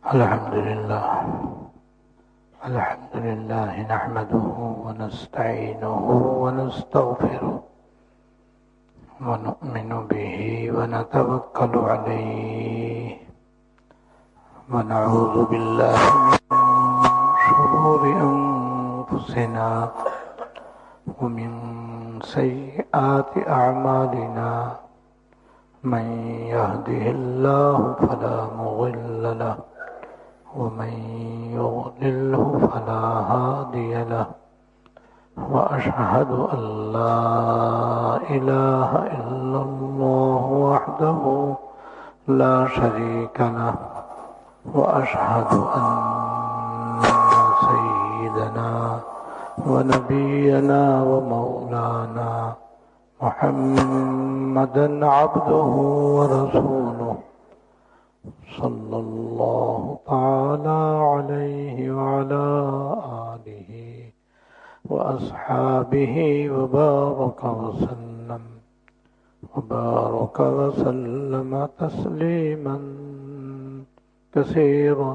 الحمد لله نحمده ونستعينه ونستغفره ونؤمن به ونتوكل عليه ونعوذ بالله من شرور أنفسنا ومن سيئات أعمالنا من يهده الله فلا مضل له ومن يضلله فلا هادي له وأشهد أن لا إله إلا الله وحده لا شريك له وأشهد أن سيدنا ونبينا ومولانا محمدا عبده ورسوله صلى الله تعالى عليه وعلى آله وأصحابه وبارك وسلم تسليما كثيرا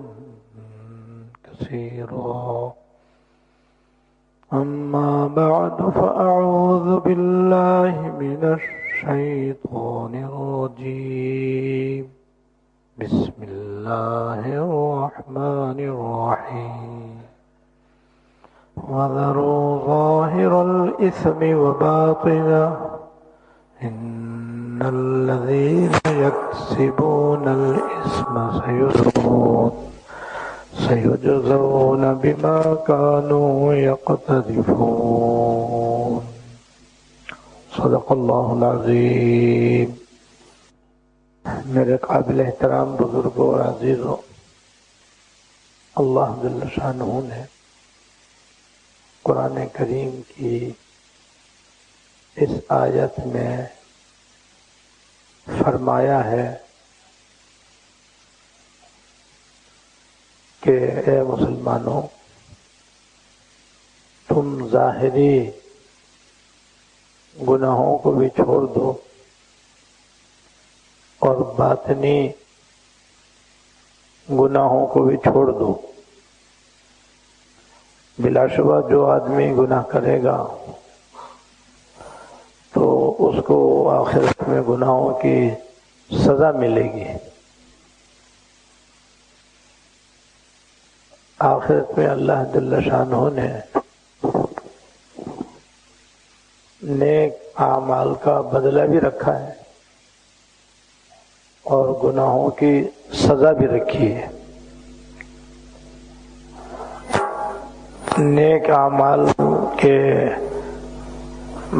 أما بعد فأعوذ بالله من الشيطان الرجيم بسم الله الرحمن الرحيم وذروا ظاهر الإثم وباطنه إن الذين يكسبون الإثم سيجزون بما كانوا يقترفون صدق الله العظيم. میرے قابل احترام بزرگوں اور عزیزوں، اللہ جل شانہ نے قرآن کریم کی اس آیت میں فرمایا ہے کہ اے مسلمانوں، تم ظاہری گناہوں کو بھی چھوڑ دو اور باطنی گناہوں کو بھی چھوڑ دو. بلا شبہ جو آدمی گناہ کرے گا تو اس کو آخرت میں گناہوں کی سزا ملے گی. آخرت میں اللہ جل شانہ نے نیک اعمال کا بدلہ بھی رکھا ہے اور گناہوں کی سزا بھی رکھی ہے. نیک اعمال کے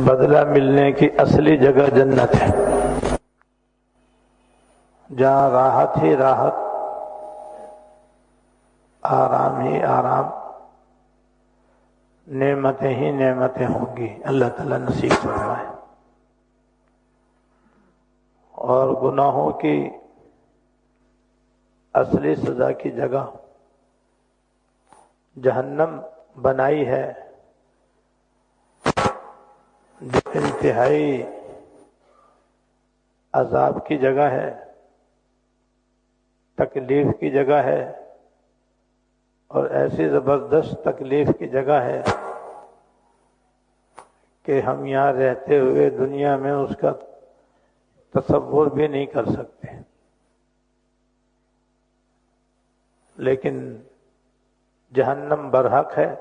بدلہ ملنے کی اصلی جگہ جنت ہے، جہاں راحت ہی راحت، آرام ہی آرام، نعمتیں ہی نعمتیں ہوں گی. اللہ تعالیٰ نصیب فرمائے. اور گناہوں کی اصلی سزا کی جگہ جہنم بنائی ہے، جو انتہائی عذاب کی جگہ ہے، تکلیف کی جگہ ہے، اور ایسی زبردست تکلیف کی جگہ ہے کہ ہم یہاں رہتے ہوئے دنیا میں اس کا تصور بھی نہیں کر سکتے. لیکن جہنم برحق ہے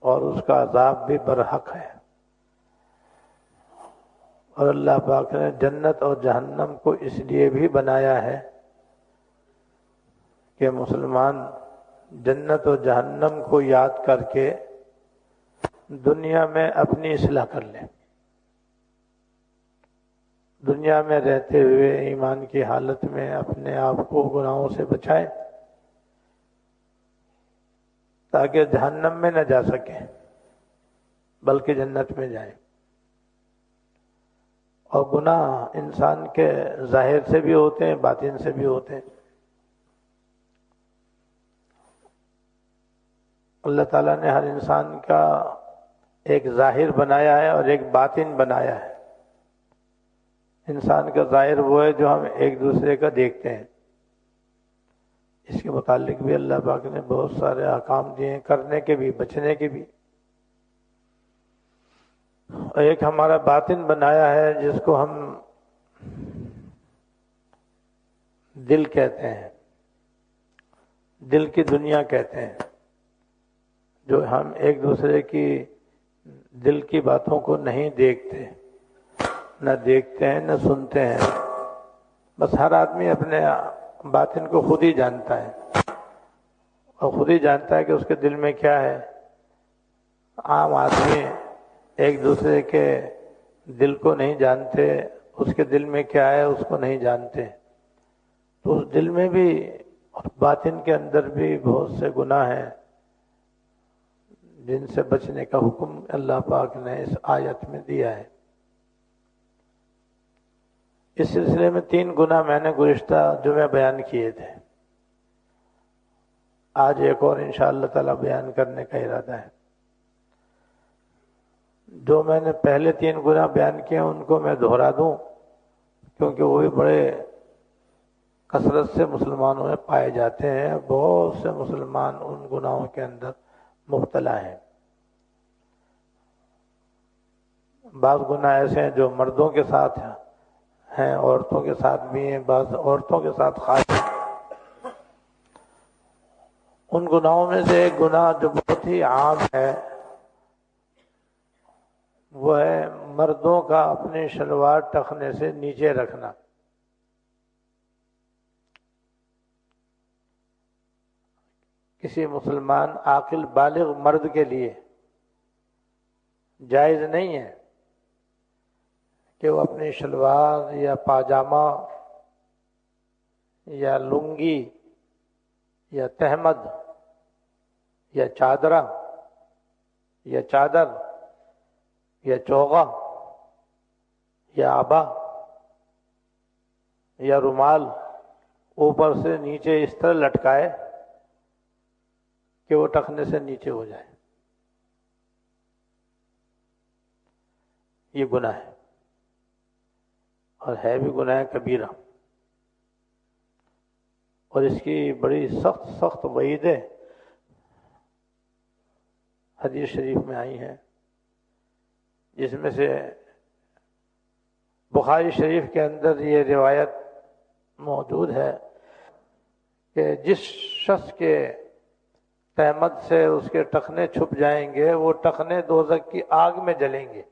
اور اس کا عذاب بھی برحق ہے. اور اللہ پاک نے جنت اور جہنم کو اس لیے بھی بنایا ہے کہ مسلمان جنت و جہنم کو یاد کر کے دنیا میں اپنی اصلاح کر لیں، دنیا میں رہتے ہوئے ایمان کی حالت میں اپنے آپ کو گناہوں سے بچائیں تاکہ جہنم میں نہ جا سکیں بلکہ جنت میں جائیں. اور گناہ انسان کے ظاہر سے بھی ہوتے ہیں، باطن سے بھی ہوتے ہیں. اللہ تعالیٰ نے ہر انسان کا ایک ظاہر بنایا ہے اور ایک باطن بنایا ہے. انسان کا ظاہر وہ ہے جو ہم ایک دوسرے کا دیکھتے ہیں، اس کے متعلق بھی اللہ پاک نے بہت سارے احکام دیے ہیں، کرنے کے بھی بچنے کے بھی۔ اور ایک ہمارا باطن بنایا ہے جس کو ہم دل کہتے ہیں، دل کی دنیا کہتے ہیں، جو ہم ایک دوسرے کی دل کی باتوں کو نہیں دیکھتے، نہ دیکھتے ہیں نہ سنتے ہیں، بس ہر آدمی اپنے باطن کو خود ہی جانتا ہے اور خود ہی جانتا ہے کہ اس کے دل میں کیا ہے۔ عام آدمی ایک دوسرے کے دل کو نہیں جانتے، اس کے دل میں کیا ہے اس کو نہیں جانتے، تو اس دل میں بھی اور باطن کے اندر بھی بہت سے گناہ ہیں جن سے بچنے کا حکم اللہ پاک نے اس آیت میں دیا ہے۔ اس سلسلے میں 3 گناہ میں نے گزشتہ جمعہ بیان کیے تھے، آج ایک اور انشاءاللہ تعالی بیان کرنے کا ارادہ ہے۔ جو میں نے پہلے 3 گناہ بیان کیے ان کو میں دہرا دوں، کیونکہ وہ بھی بڑے کثرت سے مسلمانوں میں پائے جاتے ہیں، بہت سے مسلمان ان گناہوں کے اندر مبتلا ہیں۔ بعض گناہ ایسے ہیں جو مردوں کے ساتھ ہیں، عورتوں کے ساتھ بھی ہیں، بعض عورتوں کے ساتھ خاص ہیں۔ ان گناہوں میں سے ایک گناہ جو بہت ہی عام ہے وہ ہے مردوں کا اپنے شلوار ٹخنے سے نیچے رکھنا۔ کسی مسلمان عاقل بالغ مرد کے لیے جائز نہیں ہے کہ وہ اپنی شلوار یا پاجامہ یا لنگی یا تہمد یا چادرہ یا چادر یا چوغا یا عبا یا رومال اوپر سے نیچے اس طرح لٹکائے کہ وہ ٹخنے سے نیچے ہو جائے۔ یہ گناہ ہے اور ہے بھی گناہ کبیرہ، اور اس کی بڑی سخت سخت وعیدیں حدیث شریف میں آئی ہیں، جس میں سے بخاری شریف کے اندر یہ روایت موجود ہے کہ جس شخص کے تہمد سے اس کے ٹخنے چھپ جائیں گے وہ ٹخنے دوزخ کی آگ میں جلیں گے۔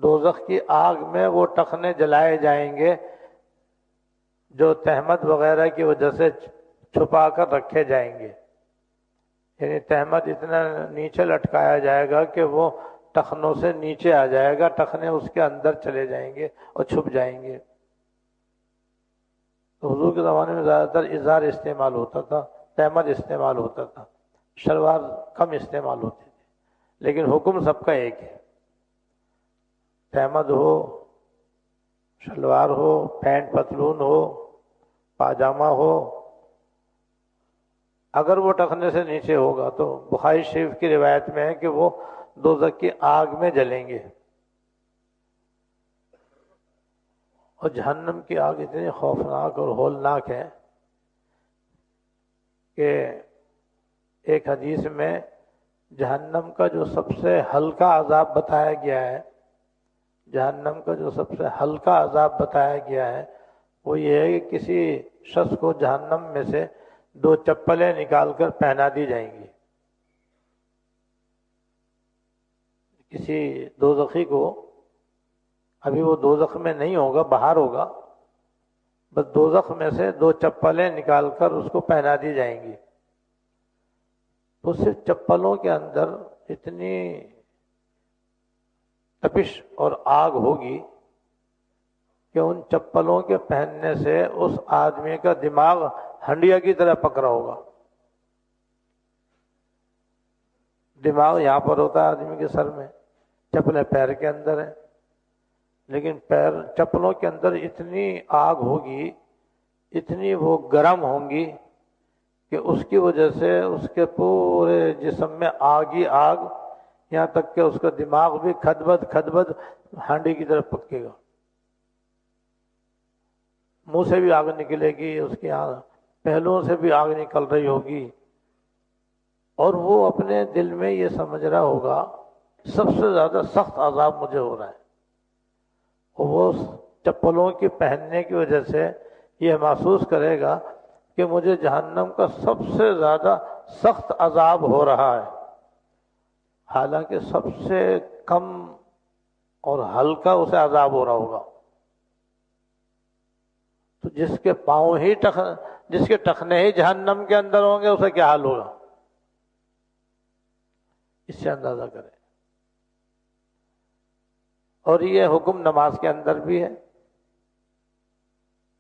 دوزخ کی آگ میں وہ ٹخنے جلائے جائیں گے جو تہمد وغیرہ کی وجہ سے چھپا کر رکھے جائیں گے، یعنی تہمد اتنا نیچے لٹکایا جائے گا کہ وہ ٹخنوں سے نیچے آ جائے گا، ٹخنے اس کے اندر چلے جائیں گے اور چھپ جائیں گے۔ تو حضور کے زمانے میں زیادہ تر ازار استعمال ہوتا تھا، تہمد استعمال ہوتا تھا، شلوار کم استعمال ہوتی تھی، لیکن حکم سب کا ایک ہے، تہمد ہو، شلوار ہو، پینٹ پتلون ہو، پاجامہ ہو، اگر وہ ٹخنے سے نیچے ہوگا تو بخاری شریف کی روایت میں ہے کہ وہ دوزخ کی آگ میں جلیں گے۔ اور جہنم کی آگ اتنی خوفناک اور ہولناک ہے کہ ایک حدیث میں جہنم کا جو سب سے ہلکا عذاب بتایا گیا ہے، جہنم کا جو سب سے ہلکا عذاب بتایا گیا ہے وہ یہ ہے کہ کسی شخص کو جہنم میں سے 2 چپلیں نکال کر پہنا دی جائیں گی۔ کسی دوزخی کو، ابھی وہ دوزخ میں نہیں ہوگا، باہر ہوگا، بس دوزخ میں سے 2 چپلیں نکال کر اس کو پہنا دی جائیں گی، تو صرف چپلوں کے اندر اتنی تپش اور آگ ہوگی کہ ان چپلوں کے پہننے سے اس آدمی کا دماغ ہنڈیا کی طرح پکڑا ہوگا۔ دماغ یہاں پر ہوتا ہے آدمی کے سر میں، چپلیں پیر کے اندر ہیں، لیکن چپلوں کے اندر اتنی آگ ہوگی، اتنی وہ گرم ہوں گی کہ اس کی وجہ سے اس کے پورے جسم میں آگ ہی آگ، یہاں تک کہ اس کا دماغ بھی کھدبد کھدبد ہانڈی کی طرف پکے گا۔ منہ سے بھی آگ نکلے گی، اس کی پہلوؤں سے بھی آگ نکل رہی ہوگی، اور وہ اپنے دل میں یہ سمجھ رہا ہوگا سب سے زیادہ سخت عذاب مجھے ہو رہا ہے، اور وہ چپلوں کی پہننے کی وجہ سے یہ محسوس کرے گا کہ مجھے جہنم کا سب سے زیادہ سخت عذاب ہو رہا ہے، حالانکہ سب سے کم اور ہلکا اسے عذاب ہو رہا ہوگا۔ تو جس کے پاؤں ہی جس کے ٹخنے ہی جہنم کے اندر ہوں گے اسے کیا حال ہوگا، اس سے اندازہ کریں۔ اور یہ حکم نماز کے اندر بھی ہے،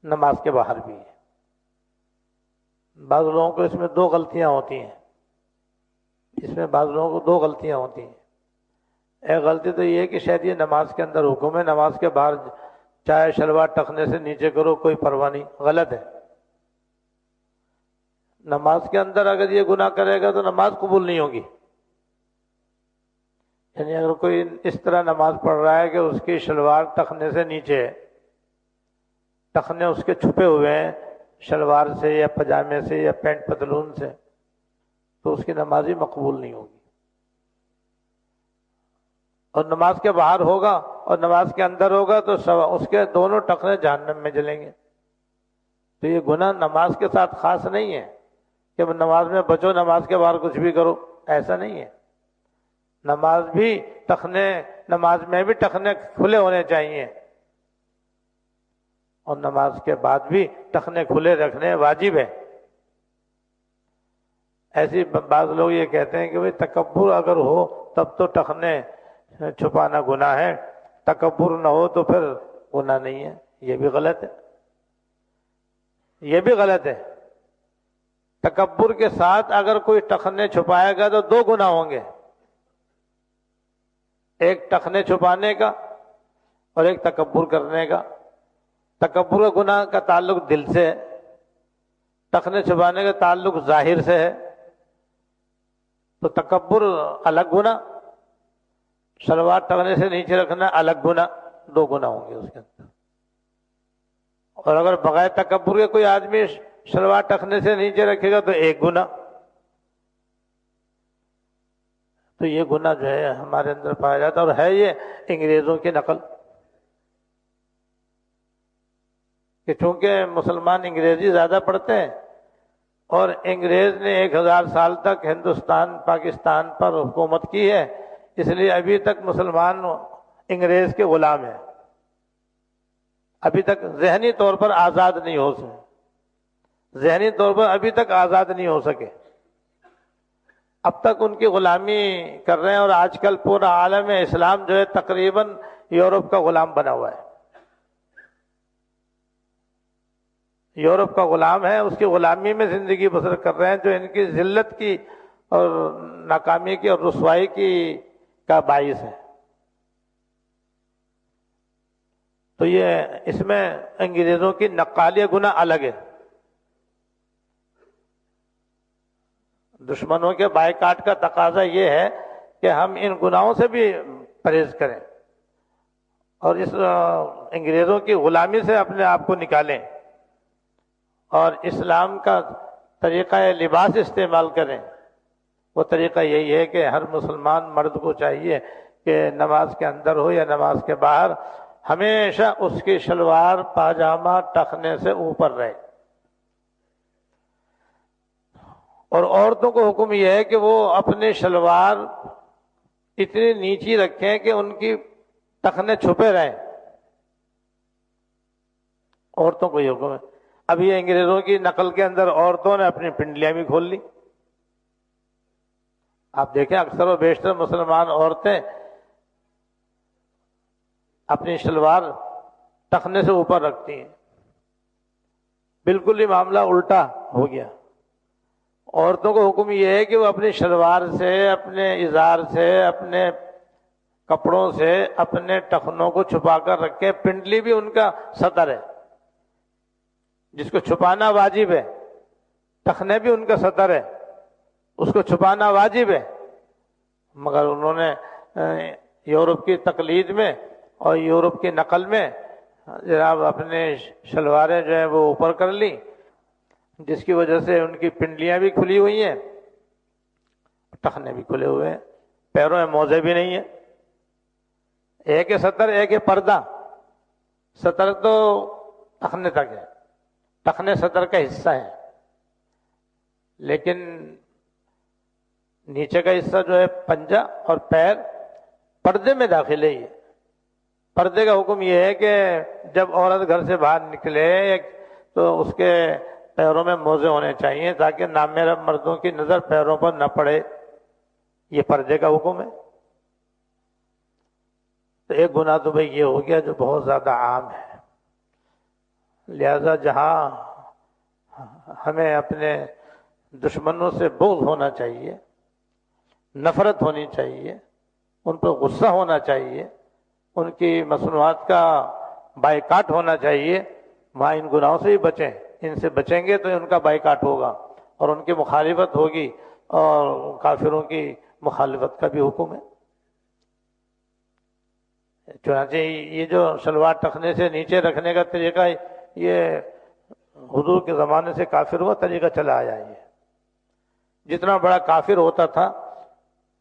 نماز کے باہر بھی ہے۔ بعض لوگوں کو اس میں دو غلطیاں ہوتی ہیں، بعض لوگوں کو دو غلطیاں ہوتی ہیں۔ ایک غلطی تو یہ ہے کہ شاید یہ نماز کے اندر حکم ہے، نماز کے باہر چاہے شلوار ٹخنے سے نیچے کرو کوئی پرواہ نہیں، غلط ہے۔ نماز کے اندر اگر یہ گناہ کرے گا تو نماز قبول نہیں ہوگی۔ یعنی اگر کوئی اس طرح نماز پڑھ رہا ہے کہ اس کی شلوار ٹخنے سے نیچے ہے، ٹخنے اس کے چھپے ہوئے ہیں شلوار سے یا پجامے سے یا پینٹ پتلون سے، تو اس کی نماز ہی مقبول نہیں ہوگی۔ اور نماز کے باہر ہوگا اور نماز کے اندر ہوگا تو اس کے دونوں ٹخنے جہنم میں جلیں گے۔ تو یہ گناہ نماز کے ساتھ خاص نہیں ہے کہ نماز میں بچو، نماز کے باہر کچھ بھی کرو، ایسا نہیں ہے۔ نماز میں بھی ٹخنے کھلے ہونے چاہیے، اور نماز کے بعد بھی ٹخنے کھلے رکھنے واجب ہے۔ ایسی بعض لوگ یہ کہتے ہیں کہ بھئی تکبر اگر ہو تب تو ٹخنے چھپانا گناہ ہے، تکبر نہ ہو تو پھر گناہ نہیں ہے۔ یہ بھی غلط ہے، یہ بھی غلط ہے۔ تکبر کے ساتھ اگر کوئی ٹخنے چھپائے گا تو دو گناہ ہوں گے، ایک ٹخنے چھپانے کا اور ایک تکبر کرنے کا۔ تکبر کا گناہ کا تعلق دل سے ہے، ٹخنے چھپانے کا تعلق ظاہر سے ہے۔ تو تکبر الگ گناہ، شلوار ٹخنے سے نیچے رکھنا الگ گناہ، دو گناہ ہوں گے اس کے اندر۔ اور اگر بغیر تکبر کے کوئی آدمی شلوار ٹخنے سے نیچے رکھے گا تو ایک گناہ۔ تو یہ گناہ جو ہے ہمارے اندر پایا جاتا ہے، اور ہے یہ انگریزوں کی نقل، کہ چونکہ مسلمان انگریزی زیادہ پڑھتے ہیں اور انگریز نے 1000 سال تک ہندوستان پاکستان پر حکومت کی ہے، اس لیے ابھی تک مسلمان انگریز کے غلام ہیں، ابھی تک ذہنی طور پر آزاد نہیں ہو سکے، ذہنی طور پر ابھی تک آزاد نہیں ہو سکے، اب تک ان کی غلامی کر رہے ہیں۔ اور آج کل پورا عالم اسلام جو ہے تقریباً یورپ کا غلام بنا ہوا ہے، یورپ کا غلام ہے، اس کی غلامی میں زندگی بسر کر رہے ہیں، جو ان کی ذلت کی اور ناکامی کی اور رسوائی کی کا باعث ہے۔ تو یہ اس میں انگریزوں کی نقالی گناہ الگ ہے۔ دشمنوں کے بائیکاٹ کا تقاضا یہ ہے کہ ہم ان گناہوں سے بھی پرہیز کریں اور اس انگریزوں کی غلامی سے اپنے آپ کو نکالیں، اور اسلام کا طریقہ لباس استعمال کریں۔ وہ طریقہ یہی ہے کہ ہر مسلمان مرد کو چاہیے کہ نماز کے اندر ہو یا نماز کے باہر ہمیشہ اس کی شلوار پاجامہ ٹخنے سے اوپر رہے۔ اور عورتوں کو حکم یہ ہے کہ وہ اپنے شلوار اتنی نیچی رکھیں کہ ان کی ٹخنے چھپے رہیں، عورتوں کو یہ حکم ہے۔ اب یہ انگریزوں کی نقل کے اندر عورتوں نے اپنی پنڈلیاں بھی کھول لی۔ آپ دیکھیں اکثر و بیشتر مسلمان عورتیں اپنی شلوار ٹخنے سے اوپر رکھتی ہیں، بالکل ہی معاملہ الٹا ہو گیا۔ عورتوں کو حکم یہ ہے کہ وہ اپنی شلوار سے، اپنے ازار سے، اپنے کپڑوں سے اپنے ٹخنوں کو چھپا کر رکھیں۔ پنڈلی بھی ان کا سطر ہے جس کو چھپانا واجب ہے، ٹخنے بھی ان کا سطر ہے، اس کو چھپانا واجب ہے، مگر انہوں نے یورپ کی تقلید میں اور یورپ کی نقل میں جناب اپنے شلواریں جو ہیں وہ اوپر کر لی، جس کی وجہ سے ان کی پنڈلیاں بھی کھلی ہوئی ہیں، ٹخنے بھی کھلے ہوئے ہیں، پیروں میں موزے بھی نہیں ہیں، ایک ہے سطر ایک ہے پردہ، سطر تو ٹخنے تک ہے، ٹخنے سطر کا حصہ ہے، لیکن نیچے کا حصہ جو ہے پنجہ اور پیر پردے میں داخل ہے۔ یہ پردے کا حکم یہ ہے کہ جب عورت گھر سے باہر نکلے تو اس کے پیروں میں موزے ہونے چاہیے تاکہ نامحرم مردوں کی نظر پیروں پر نہ پڑے، یہ پردے کا حکم ہے۔ تو ایک گناہ تو بھئی یہ ہو گیا جو بہت زیادہ عام ہے، لہذا جہاں ہمیں اپنے دشمنوں سے بغض ہونا چاہیے، نفرت ہونی چاہیے، ان پر غصہ ہونا چاہیے، ان کی مصنوعات کا بائیکاٹ ہونا چاہیے، وہاں ان گناہوں سے ہی بچیں، ان سے بچیں گے تو ان کا بائیکاٹ ہوگا اور ان کی مخالفت ہوگی، اور کافروں کی مخالفت کا بھی حکم ہے۔ چنانچہ یہ جو شلوار ٹخنے سے نیچے رکھنے کا طریقہ یہ حضور کے زمانے سے کافر ہوا طریقہ چلا آیا ہے۔ جتنا بڑا کافر ہوتا تھا،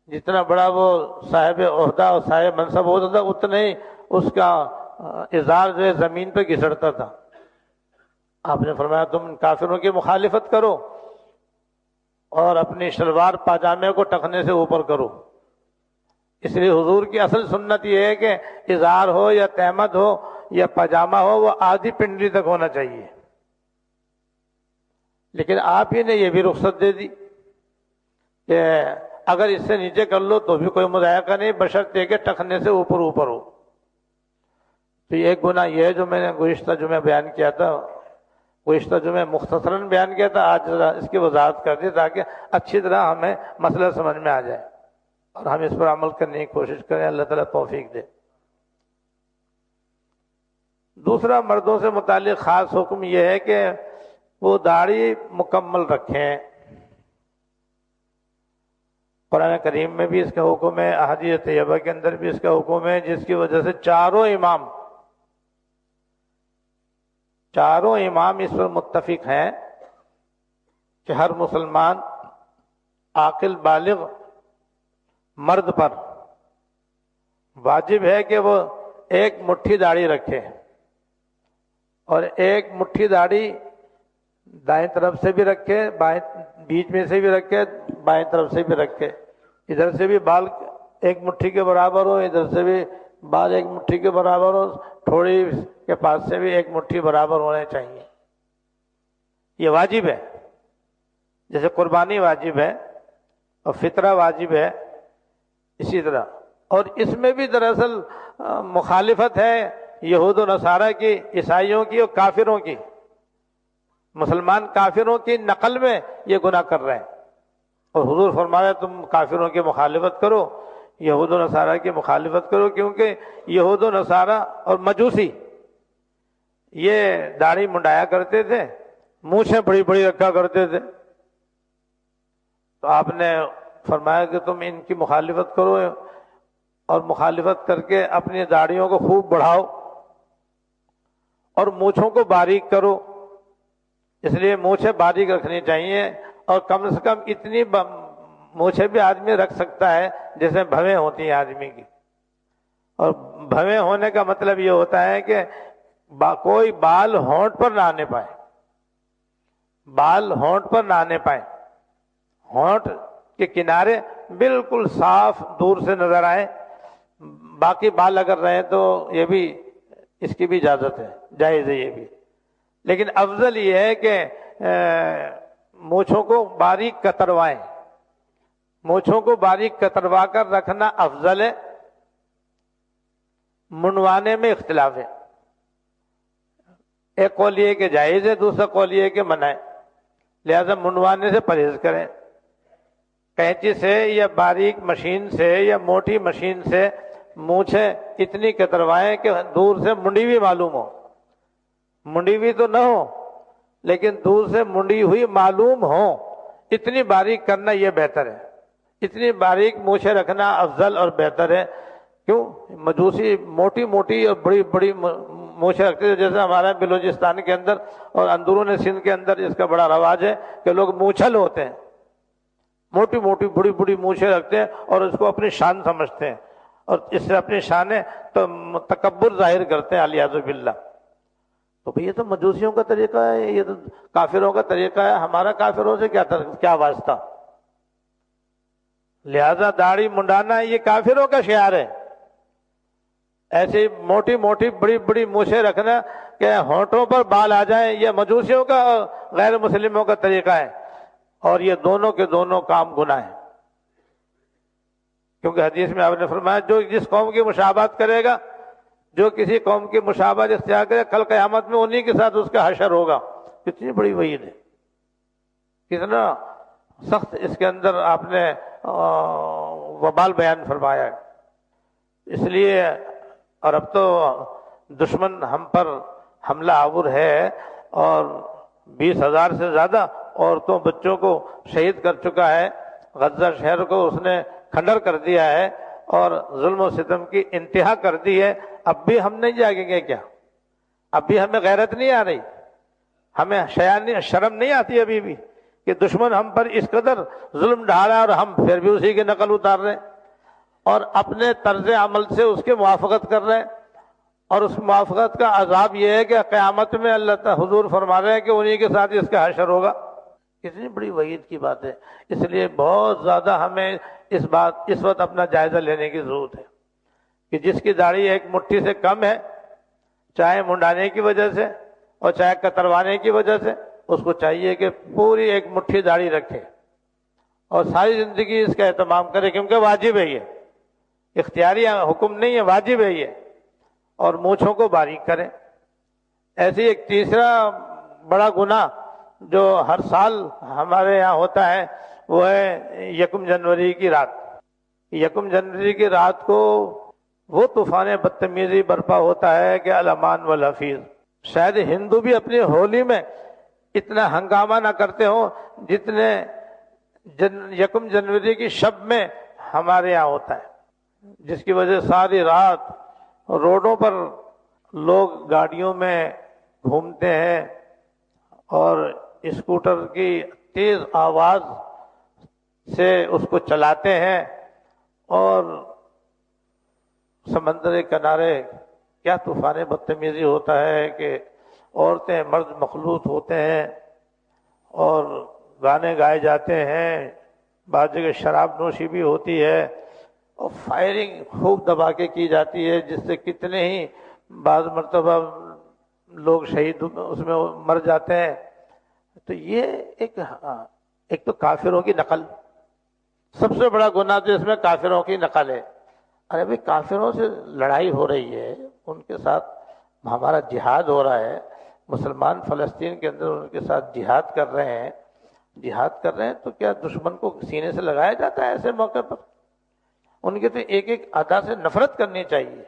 جتنا بڑا وہ صاحب عہدہ اور صاحب منصب ہوتا تھا، اتنا ہی اس کا ازار جو ہے زمین پہ گھسڑتا تھا۔ آپ نے فرمایا تم کافروں کی مخالفت کرو اور اپنی شلوار پاجامے کو ٹخنے سے اوپر کرو۔ اس لیے حضور کی اصل سنت یہ ہے کہ ازار ہو یا تہمد ہو یا پاجامہ ہو وہ آدھی پنڈلی تک ہونا چاہیے، لیکن آپ ہی نے یہ بھی رخصت دے دی کہ اگر اس سے نیچے کر لو تو بھی کوئی مضائقہ نہیں، بشرطے کہ ٹخنے سے اوپر اوپر ہو۔ تو یہ ایک گناہ یہ ہے جو میں نے گزشتہ جمعہ بیان کیا تھا، گزشتہ جمعہ مختصراً بیان کیا تھا، آج ذرا اس کی وضاحت کر دی تاکہ اچھی طرح ہمیں مسئلہ سمجھ میں آ جائے اور ہم اس پر عمل کرنے کی کوشش کریں، اللہ تعالیٰ توفیق دے۔ دوسرا مردوں سے متعلق خاص حکم یہ ہے کہ وہ داڑھی مکمل رکھیں۔ قرآن کریم میں بھی اس کا حکم ہے، احادیث طیبہ کے اندر بھی اس کا حکم ہے، جس کی وجہ سے چاروں امام اس پر متفق ہیں کہ ہر مسلمان عاقل بالغ مرد پر واجب ہے کہ وہ ایک مٹھی داڑھی رکھے، اور ایک مٹھی داڑھی دائیں طرف سے بھی رکھے، بائیں بیچ میں سے بھی رکھے، بائیں طرف سے بھی رکھے، ادھر سے بھی بال ایک مٹھی کے برابر ہو، ادھر سے بھی بال ایک مٹھی کے برابر ہو، تھوڑی کے پاس سے بھی ایک مٹھی برابر ہونے چاہیے۔ یہ واجب ہے، جیسے قربانی واجب ہے اور فطرہ واجب ہے، اسی طرح۔ اور اس میں بھی دراصل مخالفت ہے یہود و نصارہ کی، عیسائیوں کی اور کافروں کی۔ مسلمان کافروں کی نقل میں یہ گناہ کر رہے ہیں، اور حضور فرمایا تم کافروں کی مخالفت کرو، یہود و نصارہ کی مخالفت کرو، کیونکہ یہود و نصارہ اور مجوسی یہ داڑھی منڈایا کرتے تھے، مونچھیں بڑی بڑی رکھا کرتے تھے، تو آپ نے فرمایا کہ تم ان کی مخالفت کرو، اور مخالفت کر کے اپنی داڑھیوں کو خوب بڑھاؤ اور مونچھوں کو باریک کرو۔ اس لیے مونچھیں باریک رکھنی چاہیے، اور کم سے کم اتنی مونچھیں بھی آدمی رکھ سکتا ہے جیسے بھویں ہوتی ہیں آدمی کی۔ اور بھویں ہونے کا مطلب یہ ہوتا ہے کہ کوئی بال ہونٹ پر نہ آنے پائے، بال ہونٹ پر نہ آنے پائے، ہونٹ کے کنارے بالکل صاف دور سے نظر آئے، باقی بال اگر رہے تو یہ بھی اس کی بھی اجازت ہے، جائز ہے یہ بھی، لیکن افضل یہ ہے کہ مونچھوں کو باریک کتروائیں، مونچھوں کو باریک کتروا کر رکھنا افضل ہے۔ منڈوانے میں اختلاف ہے، ایک قول یہ کہ جائز ہے، دوسرا قول یہ کہ منع ہے، لہذا منڈوانے سے پرہیز کریں۔ کینچی سے یا باریک مشین سے یا موٹی مشین سے مونچھیں اتنی کتروائیں کہ دور سے منڈی ہوئی معلوم ہو، منڈی ہوئی تو نہ ہو لیکن دور سے منڈی ہوئی معلوم ہو، اتنی باریک کرنا یہ بہتر ہے، اتنی باریک مونچھیں رکھنا افضل اور بہتر ہے۔ کیوں؟ مجوسی موٹی موٹی اور بڑی بڑی مونچھیں رکھتے ہیں، جیسے ہمارے بلوچستان کے اندر اور اندرون سندھ کے اندر اس کا بڑا رواج ہے کہ لوگ مونچھل ہوتے ہیں، موٹی موٹی بڑی بڑی مونچھیں رکھتے ہیں اور اس کو اپنی شان سمجھتے ہیں، اور اس سے اپنی شانیں تو تکبر ظاہر کرتے ہیں، الیاذ باللہ۔ تو بھئی یہ تو مجوسیوں کا طریقہ ہے، یہ تو کافروں کا طریقہ ہے، ہمارا کافروں سے کیا واسطہ؟ لہذا داڑھی منڈانا یہ کافروں کا شعار ہے، ایسی موٹی موٹی بڑی بڑی مونچھیں رکھنا کہ ہونٹوں پر بال آ جائیں، یہ مجوسیوں کا اور غیر مسلموں کا طریقہ ہے، اور یہ دونوں کے دونوں کام گناہ ہیں، کیونکہ حدیث میں آپ نے فرمایا جو جس قوم کی مشابہت کرے گا، جو کسی قوم کی مشابہت اختیار کرے، کل قیامت میں انہی کے ساتھ اس کا حشر ہوگا۔ کتنی بڑی وعید ہے، کتنا سخت اس کے اندر آپ نے وبال بیان فرمایا ہے۔ اس لیے اور اب تو دشمن ہم پر حملہ آور ہے، اور 20,000 سے زیادہ عورتوں بچوں کو شہید کر چکا ہے، غزہ شہر کو اس نے کھنڈر کر دیا ہے اور ظلم و ستم کی انتہا کر دی ہے۔ اب بھی ہم نہیں جاگیں گے کیا؟ اب بھی ہمیں غیرت نہیں آ رہی؟ ہمیں شرم نہیں آتی ابھی بھی کہ دشمن ہم پر اس قدر ظلم ڈھا رہا ہے اور ہم پھر بھی اسی کی نقل اتار رہے ہیں اور اپنے طرز عمل سے اس کے موافقت کر رہے ہیں، اور اس موافقت کا عذاب یہ ہے کہ قیامت میں اللہ تعالی حضور فرما رہے ہیں کہ انہی کے ساتھ اس کا حشر ہوگا۔ کتنی بڑی وعید کی بات ہے۔ اس لیے بہت زیادہ ہمیں اس وقت اپنا جائزہ لینے کی ضرورت ہے کہ جس کی داڑھی ایک مٹھی سے کم ہے، چاہے منڈانے کی وجہ سے اور چاہے کتروانے کی وجہ سے، اس کو چاہیے کہ پوری ایک مٹھی داڑھی رکھے اور ساری زندگی اس کا اہتمام کرے، کیونکہ واجب ہے، یہ اختیاری حکم نہیں ہے، واجب ہے یہ، اور مونچھوں کو باریک کریں۔ ایسی ایک تیسرا بڑا گناہ جو ہر سال ہمارے یہاں ہوتا ہے وہ ہے 1 جنوری کی رات۔ 1 جنوری کی رات کو وہ طوفان بدتمیزی برپا ہوتا ہے کہ الامان والحفیظ۔ شاید ہندو بھی اپنی ہولی میں اتنا ہنگامہ نہ کرتے ہوں جتنے 1 جنوری کی شب میں ہمارے یہاں ہوتا ہے، جس کی وجہ ساری رات روڈوں پر لوگ گاڑیوں میں گھومتے ہیں اور اسکوٹر کی تیز آواز سے اس کو چلاتے ہیں، اور سمندر کنارے کیا طوفان بدتمیزی ہوتا ہے کہ عورتیں مرد مخلوط ہوتے ہیں اور گانے گائے جاتے ہیں، بعض جگہ شراب نوشی بھی ہوتی ہے اور فائرنگ خوب دبا کے کی جاتی ہے، جس سے کتنے ہی بعض مرتبہ لوگ شہید اس میں مر جاتے ہیں۔ تو یہ ایک تو کافروں کی نقل، سب سے بڑا گناہ تو اس میں کافروں کی نقل ہے۔ ارے بھائی کافروں سے لڑائی ہو رہی ہے، ان کے ساتھ ہمارا جہاد ہو رہا ہے، مسلمان فلسطین کے اندر ان کے ساتھ جہاد کر رہے ہیں، تو کیا دشمن کو سینے سے لگایا جاتا ہے ایسے موقع پر؟ ان کے تو ایک ایک ادا سے نفرت کرنی چاہیے،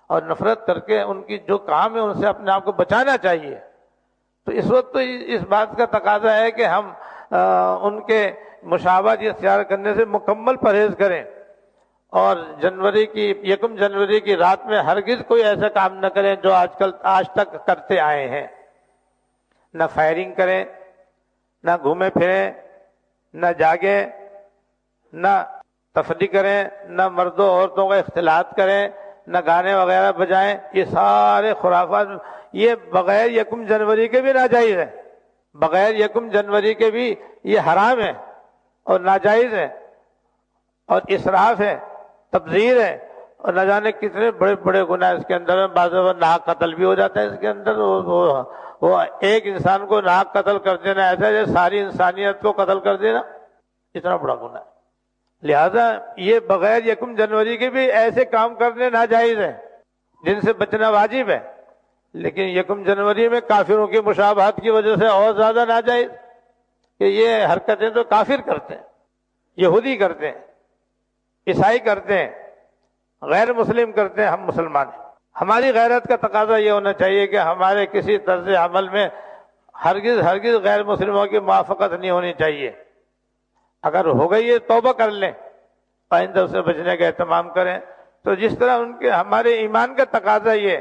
اور نفرت کر کے ان کی جو کام ہے ان سے اپنے آپ کو بچانا چاہیے۔ تو اس وقت تو اس بات کا تقاضا ہے کہ ہم ان کے مشابہت اختیار کرنے سے مکمل پرہیز کریں، اور 1 جنوری کی رات میں ہرگز کوئی ایسا کام نہ کریں جو آج تک کرتے آئے ہیں۔ نہ فائرنگ کریں، نہ گھومے پھریں، نہ جاگیں، نہ تفریح کریں، نہ مردوں عورتوں کا اختلاط کریں، نہ گانے وغیرہ بجائیں۔ یہ سارے خرافات یہ بغیر 1 جنوری کے بھی ناجائز ہیں، بغیر 1 جنوری کے بھی یہ حرام ہے اور ناجائز ہے اور اسراف ہے، تبذیر ہے، اور نہ جانے کتنے بڑے بڑے گناہ اس کے اندر ہیں۔ بعض دفعہ ناحق قتل بھی ہو جاتا ہے اس کے اندر۔ وہ ایک انسان کو ناحق قتل کر دینا ایسا ہے ساری انسانیت کو قتل کر دینا، اتنا بڑا گناہ ہے۔ لہذا یہ بغیر 1 جنوری کے بھی ایسے کام کرنے ناجائز ہیں جن سے بچنا واجب ہے، لیکن 1 جنوری میں کافروں کی مشابہت کی وجہ سے اور زیادہ ناجائز کہ یہ حرکتیں تو کافر کرتے ہیں، یہودی کرتے ہیں، عیسائی کرتے ہیں، غیر مسلم کرتے ہیں، ہم مسلمان ہیں۔ ہماری غیرت کا تقاضا یہ ہونا چاہیے کہ ہمارے کسی طرز عمل میں ہرگز غیر مسلموں کی موافقت نہیں ہونی چاہیے۔ اگر ہو گئی ہے توبہ کر لیں، آئندہ سے بچنے کا اہتمام کریں۔ تو جس طرح ہمارے ایمان کا تقاضا یہ،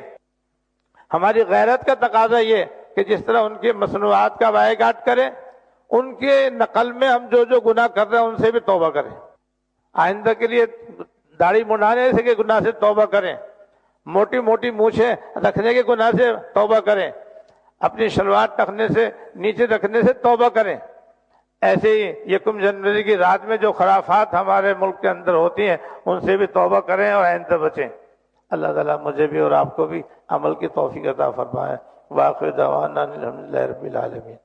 ہماری غیرت کا تقاضا یہ کہ جس طرح ان کی مصنوعات کا بائیکاٹ کریں، ان کے نقل میں ہم جو گناہ کر رہے ہیں ان سے بھی توبہ کریں، آئندہ کے لیے داڑھی منڈانے سے کے گناہ سے توبہ کریں، موٹی موٹی مونچھیں رکھنے کے گناہ سے توبہ کریں، اپنی شلوار ٹکنے سے نیچے رکھنے سے توبہ کریں۔ ایسے ہی یکم جنوری کی رات میں جو خرافات ہمارے ملک کے اندر ہوتی ہیں ان سے بھی توبہ کریں اور آئندہ بچیں۔ اللہ تعالیٰ مجھے بھی اور آپ کو بھی عمل کی توفیق عطا فرمائے۔ واخر دعوانا الحمدللہ رب العالمین۔